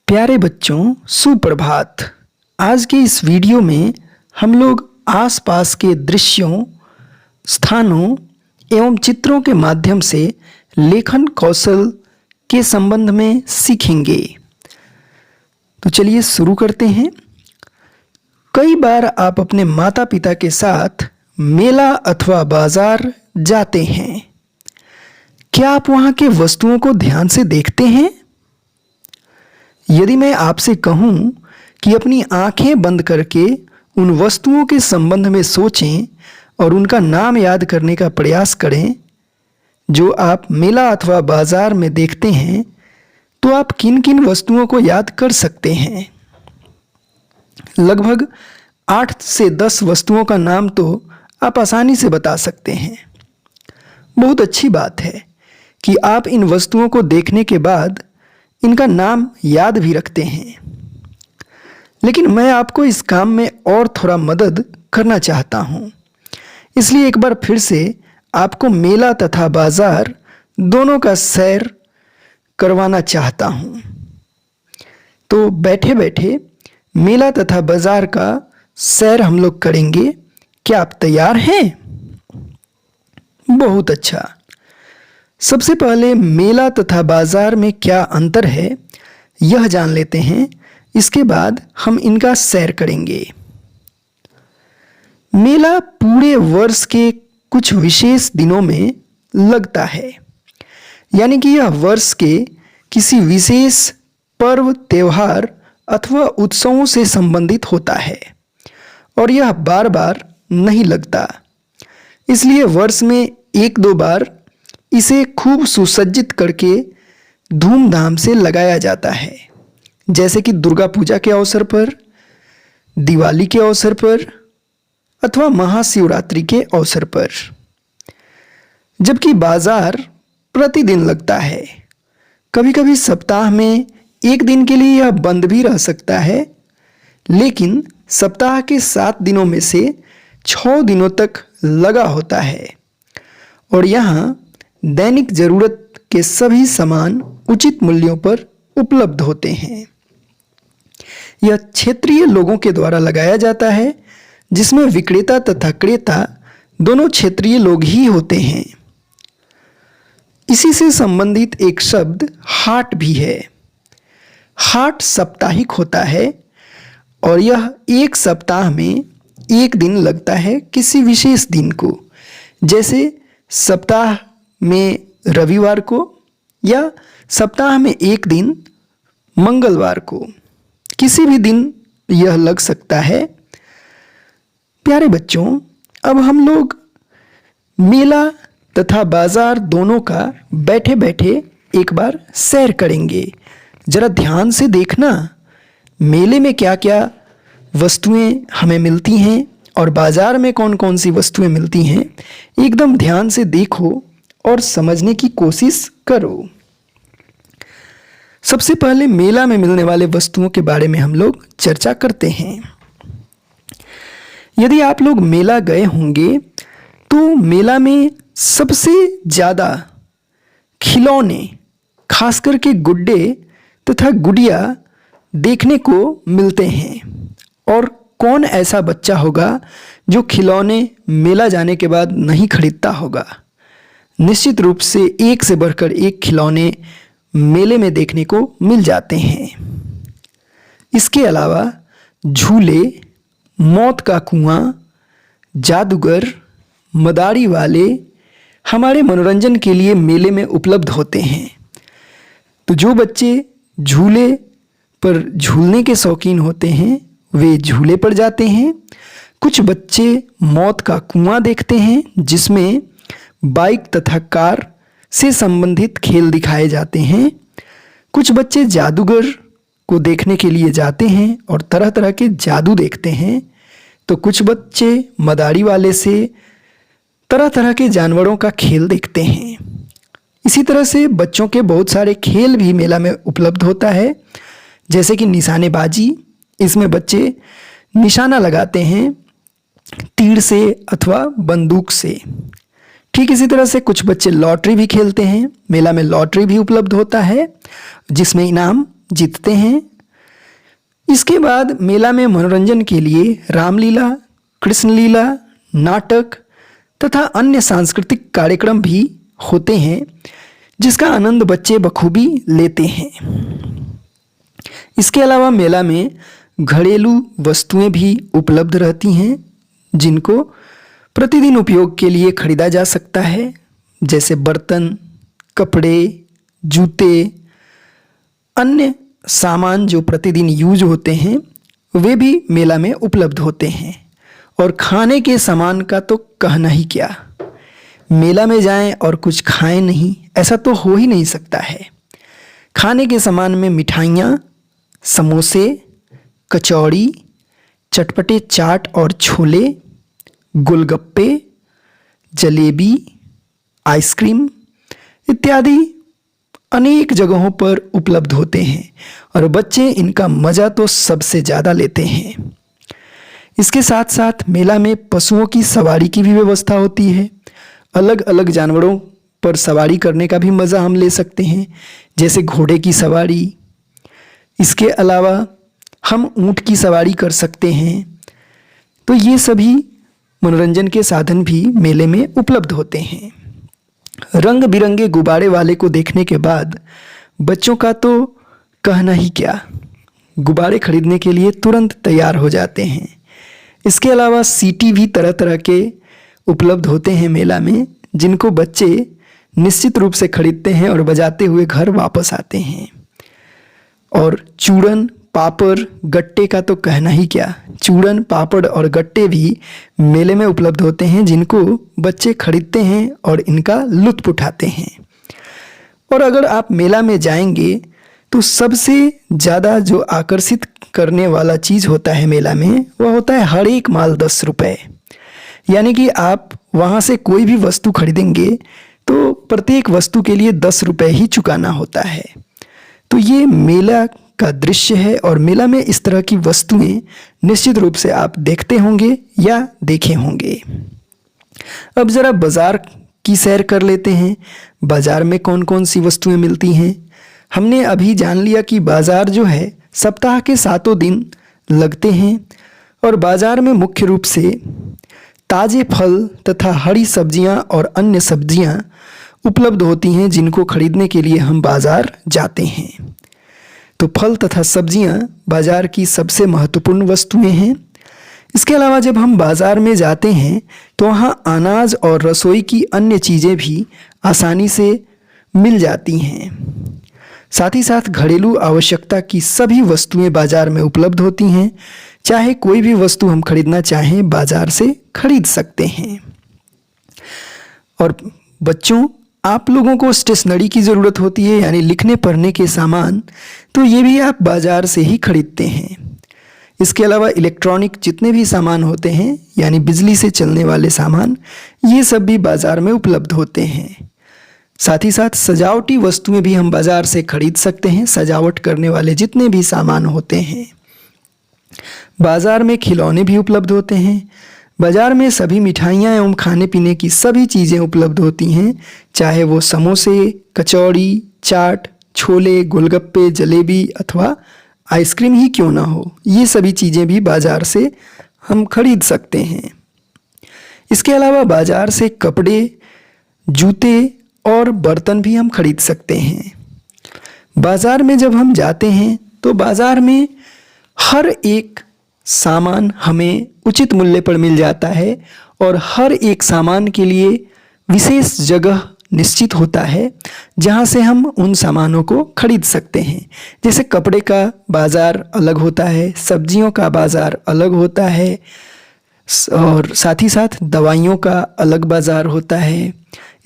प्यारे बच्चों, सुप्रभात। आज के इस वीडियो में हम लोग आसपास के दृश्यों, स्थानों एवं चित्रों के माध्यम से लेखन कौशल के संबंध में सीखेंगे। तो चलिए शुरू करते हैं। कई बार आप अपने माता पिता के साथ मेला अथवा बाजार जाते हैं। क्या आप वहाँ के वस्तुओं को ध्यान से देखते हैं? यदि मैं आपसे कहूं कि अपनी आंखें बंद करके उन वस्तुओं के संबंध में सोचें और उनका नाम याद करने का प्रयास करें जो आप मेला अथवा बाजार में देखते हैं, तो आप किन किन वस्तुओं को याद कर सकते हैं? लगभग 8 से 10 वस्तुओं का नाम तो आप आसानी से बता सकते हैं। बहुत अच्छी बात है कि आप इन वस्तुओं को देखने के बाद इनका नाम याद भी रखते हैं। लेकिन मैं आपको इस काम में और थोड़ा मदद करना चाहता हूँ, इसलिए एक बार फिर से आपको मेला तथा बाजार दोनों का सैर करवाना चाहता हूँ। तो बैठे बैठे मेला तथा बाजार का सैर हम लोग करेंगे। क्या आप तैयार हैं? बहुत अच्छा। सबसे पहले मेला तथा बाजार में क्या अंतर है यह जान लेते हैं, इसके बाद हम इनका सैर करेंगे। मेला पूरे वर्ष के कुछ विशेष दिनों में लगता है, यानी कि यह वर्ष के किसी विशेष पर्व, त्योहार अथवा उत्सवों से संबंधित होता है और यह बार बार नहीं लगता। इसलिए वर्ष में 1-2 बार इसे खूब सुसज्जित करके धूमधाम से लगाया जाता है, जैसे कि दुर्गा पूजा के अवसर पर, दिवाली के अवसर पर अथवा महाशिवरात्रि के अवसर पर। जबकि बाजार प्रतिदिन लगता है। कभी कभी सप्ताह में 1 दिन के लिए यह बंद भी रह सकता है, लेकिन सप्ताह के 7 दिनों में से 6 दिनों तक लगा होता है और यहाँ दैनिक जरूरत के सभी सामान उचित मूल्यों पर उपलब्ध होते हैं। यह क्षेत्रीय लोगों के द्वारा लगाया जाता है, जिसमें विक्रेता तथा क्रेता दोनों क्षेत्रीय लोग ही होते हैं। इसी से संबंधित एक शब्द हाट भी है। हाट साप्ताहिक होता है और यह एक सप्ताह में 1 दिन लगता है किसी विशेष दिन को, जैसे सप्ताह में रविवार को या सप्ताह में 1 दिन मंगलवार को। किसी भी दिन यह लग सकता है। प्यारे बच्चों, अब हम लोग मेला तथा बाजार दोनों का बैठे बैठे एक बार सैर करेंगे। जरा ध्यान से देखना, मेले में क्या क्या वस्तुएं हमें मिलती हैं और बाजार में कौन कौन सी वस्तुएं मिलती हैं। एकदम ध्यान से देखो और समझने की कोशिश करो। सबसे पहले मेला में मिलने वाले वस्तुओं के बारे में हम लोग चर्चा करते हैं। यदि आप लोग मेला गए होंगे तो मेला में सबसे ज़्यादा खिलौने, खास करके गुड्डे तथा गुड़िया देखने को मिलते हैं। और कौन ऐसा बच्चा होगा जो खिलौने मेला जाने के बाद नहीं खरीदता होगा? निश्चित रूप से एक से बढ़कर एक खिलौने मेले में देखने को मिल जाते हैं। इसके अलावा झूले, मौत का कुआं, जादूगर, मदारी वाले हमारे मनोरंजन के लिए मेले में उपलब्ध होते हैं। तो जो बच्चे झूले पर झूलने के शौकीन होते हैं वे झूले पर जाते हैं। कुछ बच्चे मौत का कुआं देखते हैं, जिसमें बाइक तथा कार से संबंधित खेल दिखाए जाते हैं। कुछ बच्चे जादूगर को देखने के लिए जाते हैं और तरह तरह के जादू देखते हैं। तो कुछ बच्चे मदारी वाले से तरह तरह के जानवरों का खेल देखते हैं। इसी तरह से बच्चों के बहुत सारे खेल भी मेला में उपलब्ध होता है, जैसे कि निशानेबाजी। इसमें बच्चे निशाना लगाते हैं तीर से अथवा बंदूक से। ठीक इसी तरह से कुछ बच्चे लॉटरी भी खेलते हैं। मेला में लॉटरी भी उपलब्ध होता है, जिसमें इनाम जीतते हैं इसके बाद मेला में मनोरंजन के लिए रामलीला, कृष्ण लीला, नाटक तथा अन्य सांस्कृतिक कार्यक्रम भी होते हैं, जिसका आनंद बच्चे बखूबी लेते हैं। इसके अलावा मेला में घरेलू वस्तुएं भी उपलब्ध रहती हैं, जिनको प्रतिदिन उपयोग के लिए खरीदा जा सकता है, जैसे बर्तन, कपड़े, जूते, अन्य सामान जो प्रतिदिन यूज होते हैं वे भी मेला में उपलब्ध होते हैं। और खाने के सामान का तो कहना ही क्या, मेला में जाएं और कुछ खाएं नहीं, ऐसा तो हो ही नहीं सकता है। खाने के सामान में मिठाइयाँ, समोसे, कचौड़ी, चटपटे चाट और छोले, गोलगप्पे, जलेबी, आइसक्रीम इत्यादि अनेक जगहों पर उपलब्ध होते हैं और बच्चे इनका मज़ा तो सबसे ज़्यादा लेते हैं। इसके साथ साथ मेला में पशुओं की सवारी की भी व्यवस्था होती है। अलग अलग जानवरों पर सवारी करने का भी मज़ा हम ले सकते हैं, जैसे घोड़े की सवारी। इसके अलावा हम ऊँट की सवारी कर सकते हैं। तो ये सभी मनोरंजन के साधन भी मेले में उपलब्ध होते हैं। रंग बिरंगे गुब्बारे वाले को देखने के बाद बच्चों का तो कहना ही क्या, गुब्बारे खरीदने के लिए तुरंत तैयार हो जाते हैं। इसके अलावा सीटी भी तरह तरह के उपलब्ध होते हैं मेला में, जिनको बच्चे निश्चित रूप से खरीदते हैं और बजाते हुए घर वापस आते हैं। और चूरन, पापड़, गट्टे का तो कहना ही क्या, चूरन, पापड़ और गट्टे भी मेले में उपलब्ध होते हैं, जिनको बच्चे खरीदते हैं और इनका लुत्फ उठाते हैं। और अगर आप मेला में जाएंगे तो सबसे ज़्यादा जो आकर्षित करने वाला चीज़ होता है मेला में, वह होता है हर एक माल 10 रुपये। यानी कि आप वहाँ से कोई भी वस्तु खरीदेंगे तो प्रत्येक वस्तु के लिए 10 रुपये ही चुकाना होता है। तो ये मेला का दृश्य है और मेला में इस तरह की वस्तुएं निश्चित रूप से आप देखते होंगे या देखे होंगे। अब ज़रा बाज़ार की सैर कर लेते हैं। बाज़ार में कौन कौन सी वस्तुएं मिलती हैं। हमने अभी जान लिया कि बाज़ार जो है सप्ताह के 7 दिन लगते हैं और बाज़ार में मुख्य रूप से ताज़े फल तथा हरी सब्जियां और अन्य सब्जियां उपलब्ध होती हैं, जिनको खरीदने के लिए हम बाज़ार जाते हैं। तो फल तथा सब्जियां बाज़ार की सबसे महत्वपूर्ण वस्तुएं हैं। इसके अलावा जब हम बाज़ार में जाते हैं तो वहाँ अनाज और रसोई की अन्य चीज़ें भी आसानी से मिल जाती हैं। साथ ही साथ घरेलू आवश्यकता की सभी वस्तुएं बाज़ार में उपलब्ध होती हैं। चाहे कोई भी वस्तु हम खरीदना चाहें, बाज़ार से खरीद सकते हैं। और बच्चों, आप लोगों को स्टेशनरी की ज़रूरत होती है, यानी लिखने पढ़ने के सामान, तो ये भी आप बाज़ार से ही खरीदते हैं। इसके अलावा इलेक्ट्रॉनिक जितने भी सामान होते हैं, यानी बिजली से चलने वाले सामान, ये सब भी बाज़ार में उपलब्ध होते हैं। साथ ही साथ सजावटी वस्तुएं भी हम बाज़ार से खरीद सकते हैं। सजावट करने वाले जितने भी सामान होते हैं। बाज़ार में खिलौने भी उपलब्ध होते हैं। बाज़ार में सभी मिठाइयाँ एवं खाने पीने की सभी चीज़ें उपलब्ध होती हैं, चाहे वो समोसे, कचौड़ी, चाट, छोले, गोलगप्पे, जलेबी अथवा आइसक्रीम ही क्यों ना हो, ये सभी चीज़ें भी बाज़ार से हम खरीद सकते हैं। इसके अलावा बाज़ार से कपड़े, जूते और बर्तन भी हम खरीद सकते हैं। बाज़ार में जब हम जाते हैं तो बाज़ार में हर एक सामान हमें उचित मूल्य पर मिल जाता है और हर एक सामान के लिए विशेष जगह निश्चित होता है, जहाँ से हम उन सामानों को खरीद सकते हैं। जैसे कपड़े का बाज़ार अलग होता है, सब्जियों का बाज़ार अलग होता है और साथ ही साथ दवाइयों का अलग बाज़ार होता है।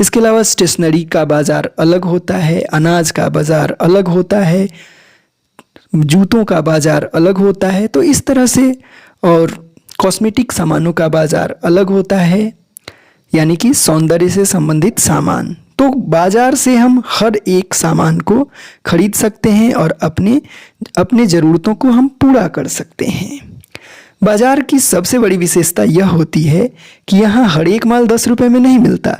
इसके अलावा स्टेशनरी का बाज़ार अलग होता है, अनाज का बाज़ार अलग होता है, जूतों का बाज़ार अलग होता है। तो इस तरह से, और कॉस्मेटिक सामानों का बाज़ार अलग होता है, यानी कि सौंदर्य से संबंधित सामान। तो बाज़ार से हम हर एक सामान को खरीद सकते हैं और अपने ज़रूरतों को हम पूरा कर सकते हैं। बाज़ार की सबसे बड़ी विशेषता यह होती है कि यहाँ हर एक माल 10 रुपये में नहीं मिलता,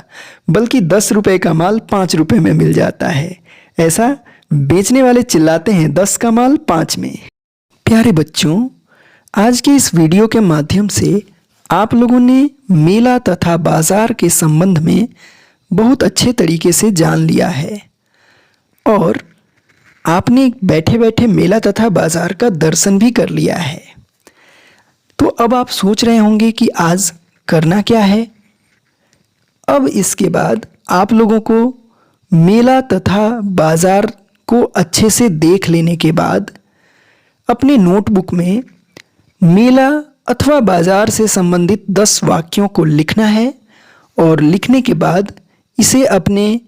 बल्कि 10 रुपये का माल 5 रुपये में मिल जाता है। ऐसा बेचने वाले चिल्लाते हैं 10 का माल 5 में। प्यारे बच्चों, आज के इस वीडियो के माध्यम से आप लोगों ने मेला तथा बाजार के संबंध में बहुत अच्छे तरीके से जान लिया है और आपने बैठे बैठे मेला तथा बाजार का दर्शन भी कर लिया है। तो अब आप सोच रहे होंगे कि आज करना क्या है। अब इसके बाद आप लोगों को मेला तथा बाजार को अच्छे से देख लेने के बाद अपने नोटबुक में मेला अथवा बाजार से संबंधित 10 वाक्यों को लिखना है और लिखने के बाद इसे अपने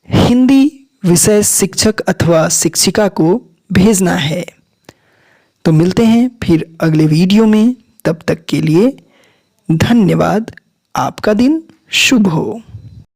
हिंदी विषय शिक्षक अथवा शिक्षिका को भेजना है। तो मिलते हैं फिर अगले वीडियो में, तब तक के लिए धन्यवाद। आपका दिन शुभ हो।